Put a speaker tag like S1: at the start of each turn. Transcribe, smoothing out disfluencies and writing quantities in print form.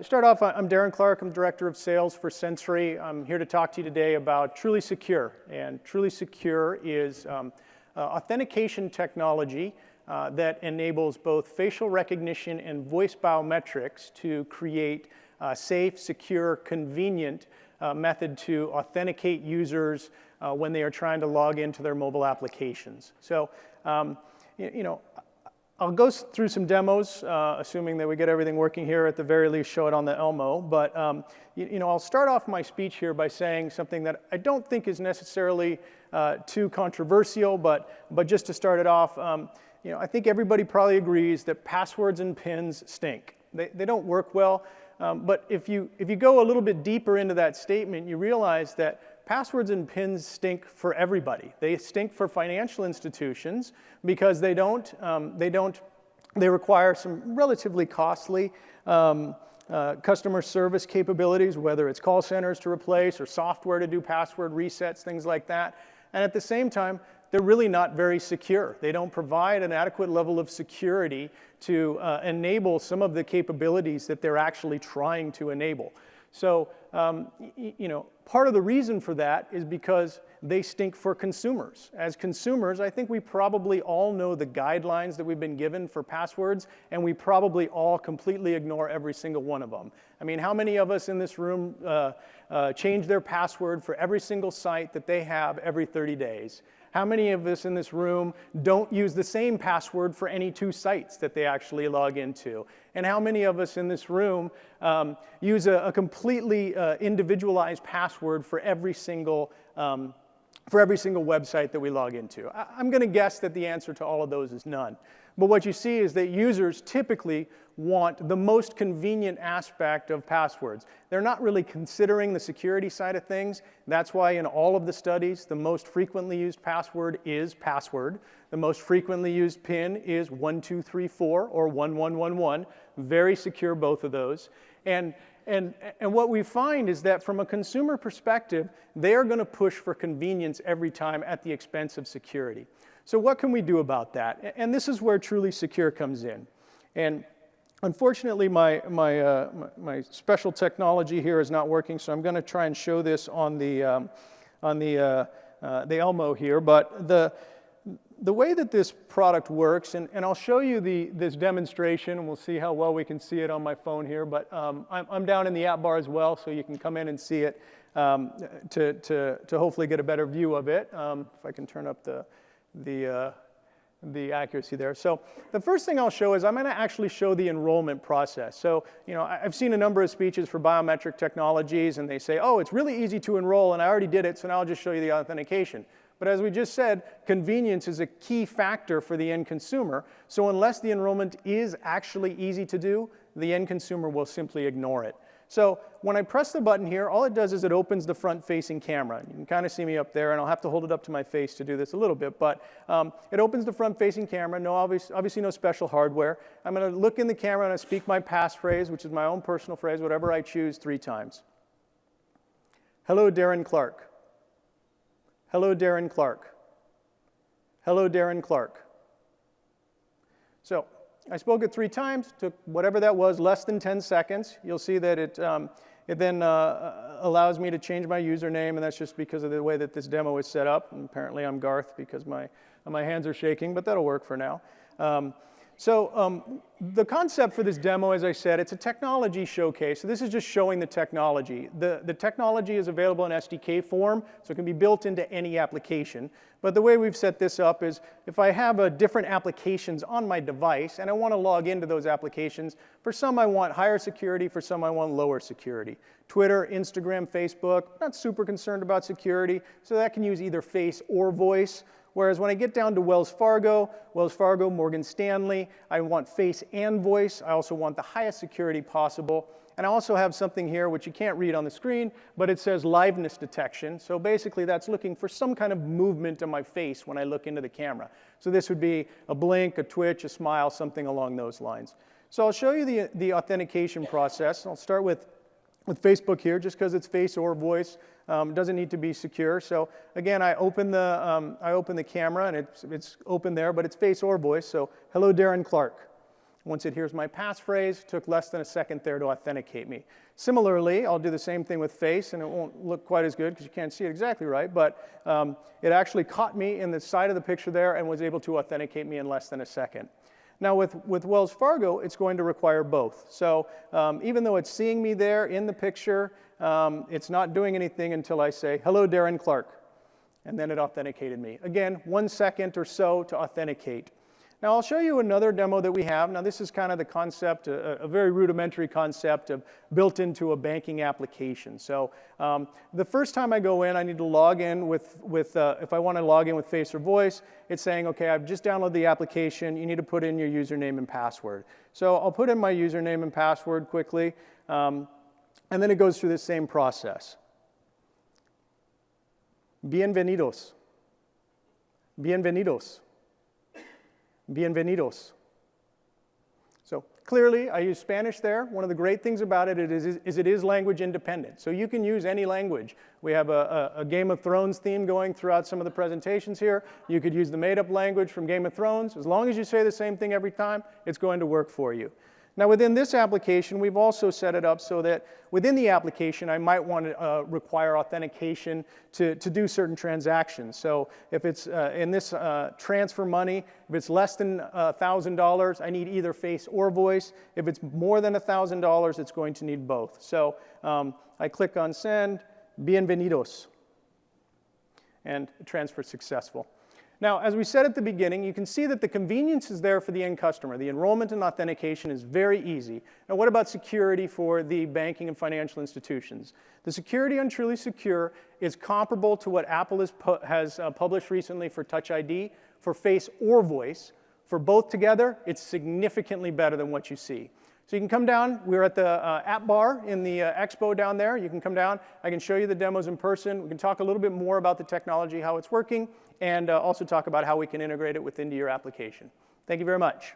S1: Start off, I'm Darin Clark. I'm Director of Sales for Sensory. I'm here to talk to you today about TrulySecure. And TrulySecure is authentication technology that enables both facial recognition and voice biometrics to create a safe, secure, convenient method to authenticate users when they are trying to log into their mobile applications. So, I'll go through some demos, assuming that we get everything working here, at the very least show it on the Elmo. But I'll start off my speech here by saying something that I don't think is necessarily too controversial, but just to start it off, I think everybody probably agrees that passwords and PINs stink. They don't work well, but if you go a little bit deeper into that statement, you realize that passwords and PINs stink for everybody. They stink for financial institutions because they require some relatively costly customer service capabilities, whether it's call centers to replace or software to do password resets, things like that. And at the same time, they're really not very secure. They don't provide an adequate level of security to enable some of the capabilities that they're actually trying to enable. So, part of the reason for that is because they stink for consumers. As consumers, I think we probably all know the guidelines that we've been given for passwords, and we probably all completely ignore every single one of them. I mean, how many of us in this room change their password for every single site that they have every 30 days? How many of us in this room don't use the same password for any 2 sites that they actually log into? And how many of us in this room use a completely individualized password for every single website that we log into? I'm going to guess that the answer to all of those is none. But what you see is that users typically want the most convenient aspect of passwords. They're not really considering the security side of things. That's why in all of the studies, the most frequently used password is password. The most frequently used PIN is 1234 or 1111. Very secure, both of those. And what we find is that from a consumer perspective, they are going to push for convenience every time at the expense of security. So what can we do about that? And this is where TrulySecure comes in. And unfortunately, my special technology here is not working, so I'm going to try and show this on the Elmo here. But the way that this product works, and I'll show you this demonstration, and we'll see how well we can see it on my phone here. But I'm down in the app bar as well, so you can come in and see it to hopefully get a better view of it. If I can turn up the accuracy there. So the first thing I'll show is I'm going to actually show the enrollment process. So, I've seen a number of speeches for biometric technologies, and they say, oh, it's really easy to enroll, and I already did it, so now I'll just show you the authentication. But as we just said, convenience is a key factor for the end consumer. So unless the enrollment is actually easy to do, the end consumer will simply ignore it. So when I press the button here, all it does is it opens the front-facing camera. You can kind of see me up there, and I'll have to hold it up to my face to do this a little bit. But it opens the front-facing camera. No, obviously no special hardware. I'm going to look in the camera and I speak my passphrase, which is my own personal phrase, whatever I choose, 3 times. Hello, Darin Clark. Hello, Darin Clark. Hello, Darin Clark. So I spoke it 3 times, took whatever that was, less than 10 seconds. You'll see that it then allows me to change my username, and that's just because of the way that this demo is set up. And apparently I'm Garth because my hands are shaking, but that'll work for now. The concept for this demo, as I said, it's a technology showcase. So this is just showing the technology. The technology is available in SDK form, so it can be built into any application. But the way we've set this up is if I have different applications on my device and I want to log into those applications, for some I want higher security, for some I want lower security. Twitter, Instagram, Facebook, not super concerned about security, so that can use either face or voice. Whereas when I get down to Wells Fargo, Morgan Stanley, I want face and voice. I also want the highest security possible. And I also have something here which you can't read on the screen, but it says liveness detection. So basically that's looking for some kind of movement on my face when I look into the camera. So this would be a blink, a twitch, a smile, something along those lines. So I'll show you the authentication process. I'll start with Facebook here, just because it's face or voice. Doesn't need to be secure. So again, I open the camera, and it's open there, but it's face or voice. So hello, Darin Clark. Once it hears my passphrase, it took less than a second there to authenticate me. Similarly, I'll do the same thing with face, and it won't look quite as good because you can't see it exactly right, but it actually caught me in the side of the picture there and was able to authenticate me in less than a second. Now with Wells Fargo, it's going to require both. So even though it's seeing me there in the picture, it's not doing anything until I say, "Hello, Darin Clark," and then it authenticated me. Again, 1 second or so to authenticate. Now I'll show you another demo that we have. Now this is kind of the concept, a very rudimentary concept of built into a banking application. So the first time I go in, I need to log in with if I want to log in with face or voice, it's saying, okay, I've just downloaded the application, you need to put in your username and password. So I'll put in my username and password quickly, and then it goes through the same process. Bienvenidos. Bienvenidos. Bienvenidos. So clearly, I use Spanish there. One of the great things about it is it is language independent. So you can use any language. We have a Game of Thrones theme going throughout some of the presentations here. You could use the made-up language from Game of Thrones. As long as you say the same thing every time, it's going to work for you. Now within this application, we've also set it up so that within the application, I might want to require authentication to do certain transactions. So if it's in this transfer money, if it's less than $1,000, I need either face or voice. If it's more than $1,000, it's going to need both. So I click on send, bienvenidos, and transfer successful. Now, as we said at the beginning, you can see that the convenience is there for the end customer. The enrollment and authentication is very easy. Now, what about security for the banking and financial institutions? The security on TrulySecure is comparable to what Apple has published recently for Touch ID, for face or voice. For both together, it's significantly better than what you see. So you can come down. We're at the app bar in the expo down there. You can come down. I can show you the demos in person. We can talk a little bit more about the technology, how it's working, and also talk about how we can integrate it into your application. Thank you very much.